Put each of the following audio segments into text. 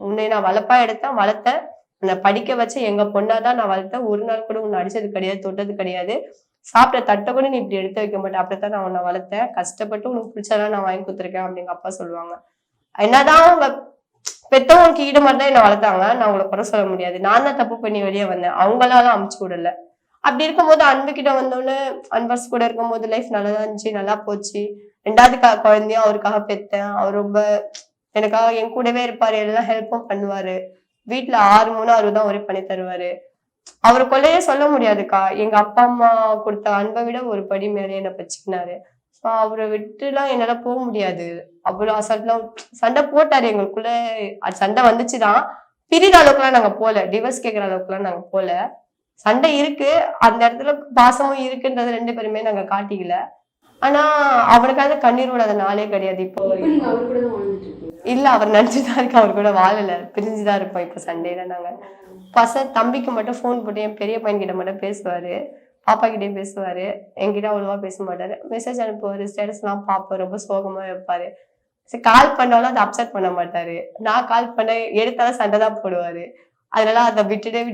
உன்னை நான் வளப்பா எடுத்தேன், வளர்த்தேன். உன்னை படிக்க வச்சு எங்க பொண்ணாதான் நான் வளர்த்தேன். ஒரு நாள் கூட உன்னை அடிச்சது கிடையாது, தொட்டது கிடையாது. சாப்பிட்ட தட்ட கூட நீ இப்படி எடுத்து வைக்க மாட்டே. அப்படித்தான் நான் உன்னை வளர்த்தேன். கஷ்டப்பட்டு உனக்கு பிடிச்சதெல்லாம் நான் வாங்கி குடுத்துருக்கேன் அப்படின்னு எங்க அப்பா சொல்லுவாங்க. என்னதான் அவங்க பெத்தவங்களுக்கு ஈடுபாடு தான் என்ன வளர்த்தாங்க. நான் அவங்கள குறை சொல்ல முடியாது. நான் தான் தப்பு பண்ணி வெளியே வந்தேன். அவங்களால அமுச்சு விடல. அப்படி இருக்கும்போது அன்பு கிட்ட வந்தோடனே அன்பர்ஸ் கூட இருக்கும்போது லைஃப் நல்லாதான் இருந்துச்சு, நல்லா போச்சு. 2வது குழந்தையும் அவருக்காக பெத்தேன். அவர் ரொம்ப எனக்காக என் கூடவே இருப்பாரு, எல்லாம் ஹெல்ப்பும் பண்ணுவாரு. வீட்டுல 6 3 6 தான் அவரே பண்ணி தருவாரு. அவருக்குள்ளேயே சொல்ல முடியாதுக்கா. எங்க அப்பா அம்மா கொடுத்த அன்பை விட ஒரு படி மேலே என்ன வச்சுக்கினாரு. அவரை விட்டுலாம் என்னால போக முடியாது. அவ்வளவு அசால்ட்லாம் சண்டை போட்டாரு எங்களுக்குள்ள. அது சண்டை வந்துச்சுதான். பிரிகிற அளவுக்குலாம் நாங்க போல. டிவோர்ஸ் கேட்கிற அளவுக்குலாம் நாங்க போல. சண்டை இருக்கு. அந்த இடத்துல பாசமும் இருக்குன்றது 2 பேருமே நாங்க காட்டிக்கல. ஆனா அவனுக்காக கண்ணீர் விடாத நாளே கிடையாது இப்போ. இல்ல அவர் நினைச்சுதான் இருக்கு. அவர் கூட வாழல. பிரிஞ்சுதான் இருப்போம் இப்ப சண்டேல நாங்க. தம்பிக்கு மட்டும் போன் போட்டு என் பெரிய பையன் கிட்ட மட்டும் பேசுவாரு. பாப்பா கிட்டயும் பேசுவாரு. என்கிட்ட அவ்வளவா பேச மாட்டாரு. மெசேஜ் அனுப்புவாரு, ஸ்டேட்டஸ் எல்லாம் பாப்பாரு. ரொம்ப சோகமா வைப்பாரு. சரி கால் பண்ணாலும் அதை அப்செட் பண்ண மாட்டாரு. நான் கால் பண்ண எடுத்தாலும் சண்டை தான் போடுவாரு. அதனால அதை விட்டுட்டேன்.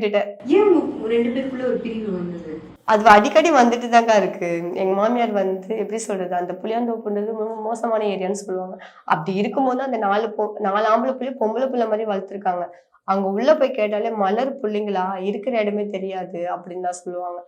ஏன் 2 பேருக்குள்ள ஒரு பிரிவு வந்தது? அது அடிக்கடி வந்துட்டு தாங்க இருக்கு. எங்க மாமியார் எப்படி சொல்றது, அந்த புளியாந்தோப்புன்றது மோசமான ஏரியான்னு சொல்லுவாங்க. அப்படி இருக்கும்போது அந்த 4 ஆம்பளை புள்ளி பொம்பளை புள்ள மாதிரி வளர்த்துருக்காங்க. அங்க உள்ள போய் கேட்டாலே மலர் புள்ளைங்களா இருக்கிற இடமே தெரியாது அப்படின்னு தான் சொல்லுவாங்க.